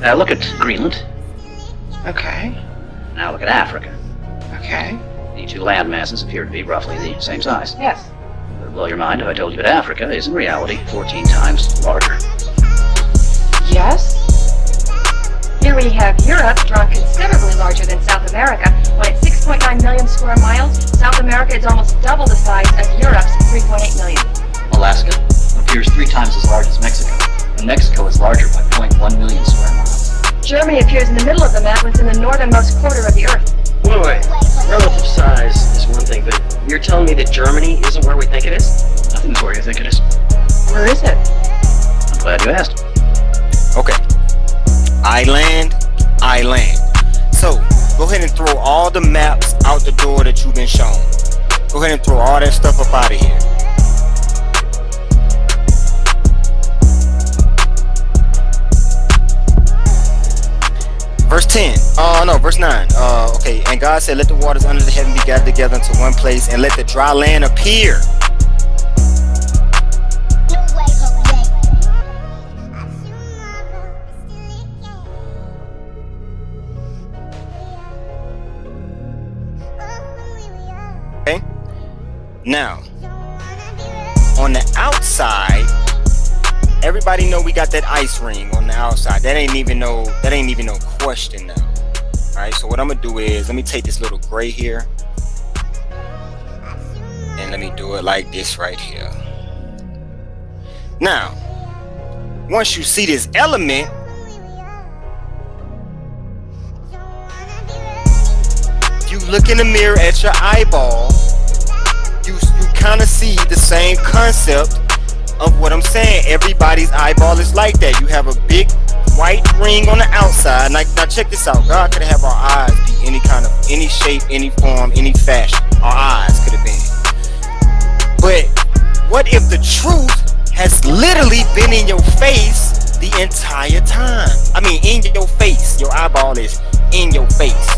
Now look at Greenland. Okay. Now look at Africa. Okay. The two land masses appear to be roughly the same size. Yes. It would blow your mind if I told you that Africa is in reality 14 times larger. Yes. Here we have Europe, drawn considerably larger than South America. When it's 6.9 million square miles, South America is almost double the size of Europe's 3.8 million. Alaska appears 3 times as large as Mexico, and Mexico is larger by 0.1 million square miles. Germany appears in the middle of the map when it's in the northernmost quarter of the Earth. Wait. Relative size is one thing, but you're telling me that Germany isn't where we think it is? Nothing is where you think it is. Where is it? I'm glad you asked. Okay. I land. So, go ahead and throw all the maps out the door that you've been shown. Go ahead and throw all that stuff up out of here. Verse 10. No, verse 9. Okay. And God said, let the waters under the heaven be gathered together into one place, and let the dry land appear. Okay. Now, on the outside, everybody know we got that ice ring on the outside. That ain't even no question now. All right. So what I'm gonna do is, let me take this little gray here, and let me do it like this right here. Now, once you see this element, you look in the mirror at your eyeball, you kind of see the same concept of what I'm saying. Everybody's eyeball is like that. You have a big white ring on the outside. Now check this out. God could have our eyes be any shape, any form, any fashion. Our eyes could have been. But what if the truth has literally been in your face the entire time? I mean, in your face. Your eyeball is in your face.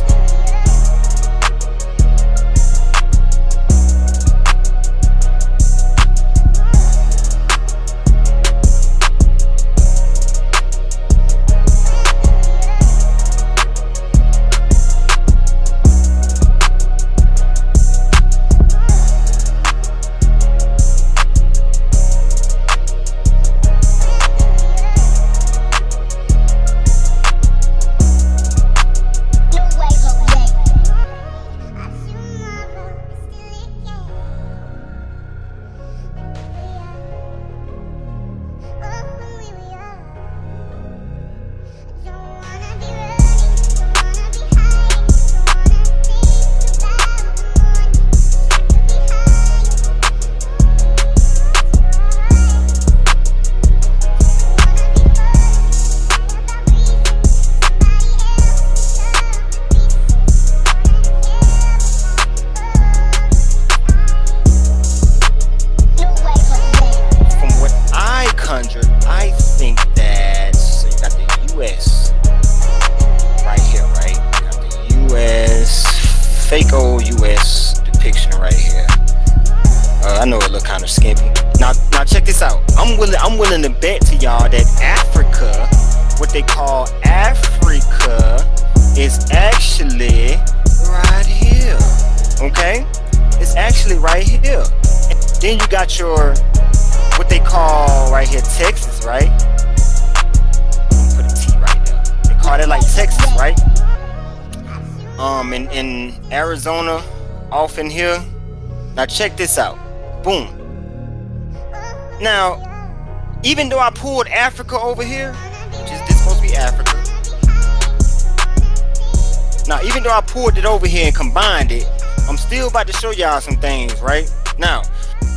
I think that, so you got the US right here, right? You got the US, fake old US depiction right here. I know it look kind of skimpy. Now check this out. I'm willing to bet to y'all that Africa, what they call Africa, is actually right here. Okay? It's actually right here. Then you got your, what they call right here, Texas, right? Put a T right there. They call it like Texas, right? In Arizona, off in here. Now check this out. Boom. Now, even though I pulled Africa over here, which is this supposed to be Africa. Now, even though I pulled it over here and combined it, I'm still about to show y'all some things, right? Now,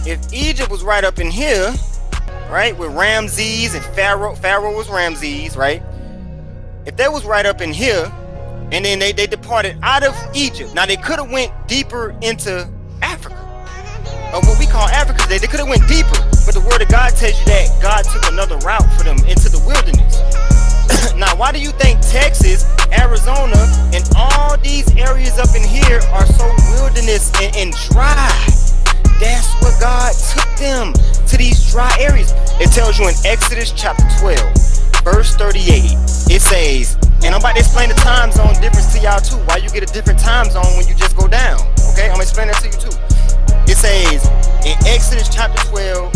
if Egypt was right up in here, right, with Ramses and Pharaoh was Ramses, right? If that was right up in here, and then they departed out of Egypt. Now, they could have went deeper into Africa, or what we call Africa today. They could have went deeper, but the word of God tells you that God took another route for them into the wilderness. Now, why do you think Texas, Arizona, and all these areas up in here are so wilderness and dry? That's what God took them to, these dry areas. It tells you in Exodus chapter 12, verse 38. it says, and I'm about to explain the time zone difference to y'all too. Why you get a different time zone when you just go down. Okay, I'm gonna explain that to you too. It says in Exodus chapter 12,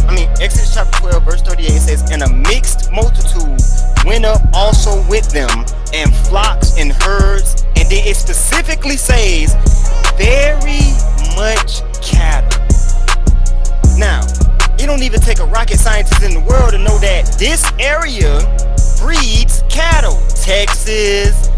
verse 38, it says, and a mixed multitude went up also with them, and flocks and herds, and then it specifically says very much cattle. Now, it don't even take a rocket scientist in the world to know that this area breeds cattle. Texas,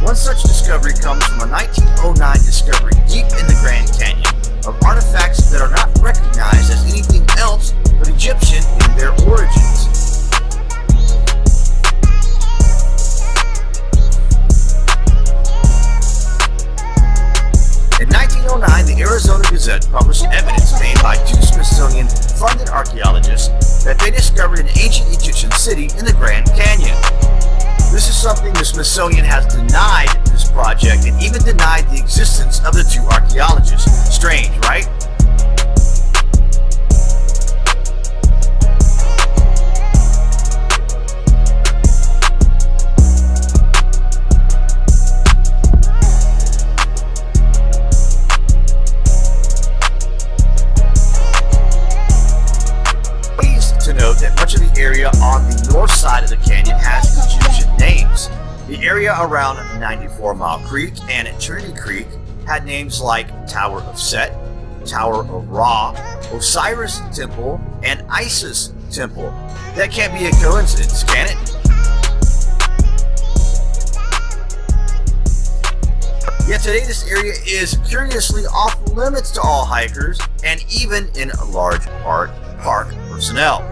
One such discovery comes from a 1909 discovery deep in the Grand Canyon of artifacts that are not recognized as anything else but Egyptian in their origins. In 1909, the Arizona Gazette published evidence made by two Smithsonian-funded archaeologists that they discovered an ancient Egyptian city in the Grand Canyon. This is something the Smithsonian has denied this project and even denied the existence of the two archaeologists. Strange, right? Pleased to note that much of the area on the north side of the canyon has Egyptian names. The area around 94 Mile Creek and Trinity Creek had names like Tower of Set, Tower of Ra, Osiris Temple, and Isis Temple. That can't be a coincidence, can it? Yet today this area is curiously off limits to all hikers and even in large part park personnel.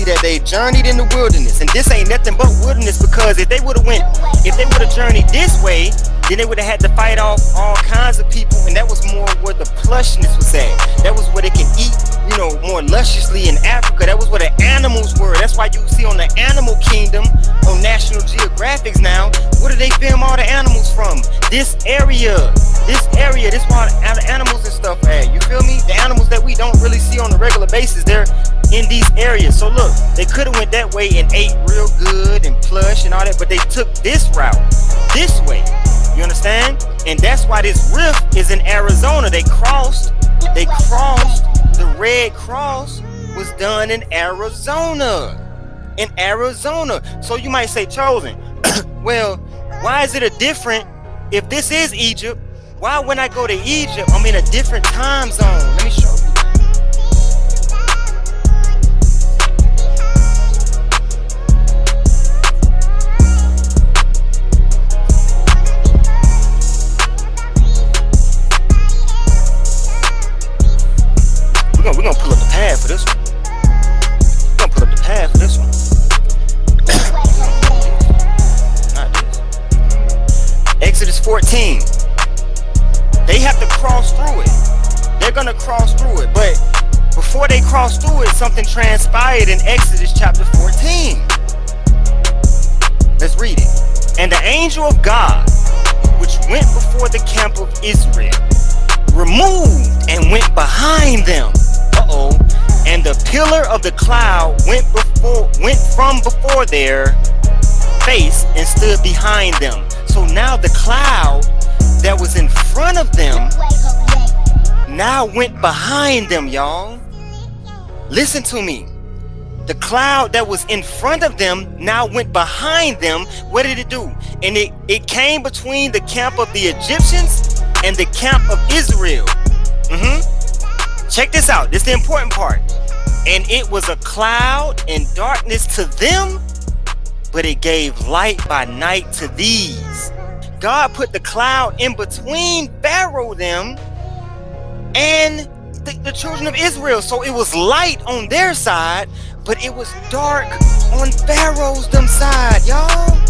That they journeyed in the wilderness, and this ain't nothing but wilderness, because if they would have journeyed this way, then they would have had to fight off all kinds of people, and that was more where the plushness was at. That was where they can eat, more lusciously in Africa. That was where the animals were. That's why you see on the Animal Kingdom on National Geographic now, where do they film all the animals from? This area. This why the animals and stuff at. You feel me? The animals that we don't really see on a regular basis, they're in these areas. So look, they could have went that way and ate real good and plush and all that, but they took this route, this way. You understand? And that's why this rift is in Arizona. They crossed. The Red Cross was done in Arizona. So you might say, Chosen, well, why is it a different? If this is Egypt, why when I go to Egypt, I'm in a different time zone? Let me show you. We're gonna pull up the pad for this one. Not this. Exodus 14. They have to cross through it. They're gonna cross through it, but before they cross through it, something transpired in Exodus chapter 14. Let's read it. And the angel of God, which went before the camp of Israel, removed and went behind them. And the pillar of the cloud went from before their face and stood behind them. So now the cloud that was in front of them now went behind them, y'all. Listen to me. The cloud that was in front of them now went behind them. What did it do? And it came between the camp of the Egyptians and the camp of Israel. Check this out. This is the important part. And it was a cloud and darkness to them, but it gave light by night to these. God put the cloud in between Pharaoh them and the children of Israel. So it was light on their side, but it was dark on Pharaoh's them side, y'all.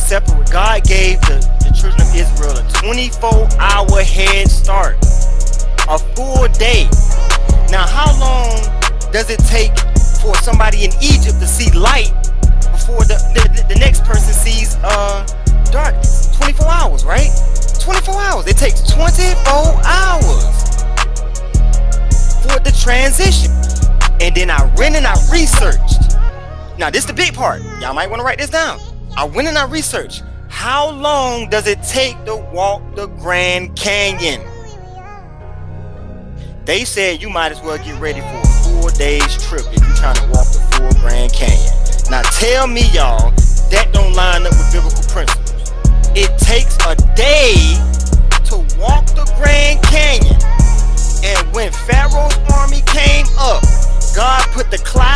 Separate. God gave the children of Israel a 24-hour head start, a full day. Now, how long does it take for somebody in Egypt to see light before the next person sees darkness? 24 hours, right? 24 hours. It takes 24 hours for the transition. And then I went and I researched. Now, this is the big part. Y'all might want to write this down. I went and I researched, how long does it take to walk the Grand Canyon? They said you might as well get ready for a 4 days trip if you're trying to walk the full Grand Canyon. Now tell me, y'all, that don't line up with biblical principles. It takes a day to walk the Grand Canyon. And when Pharaoh's army came up, God put the cloud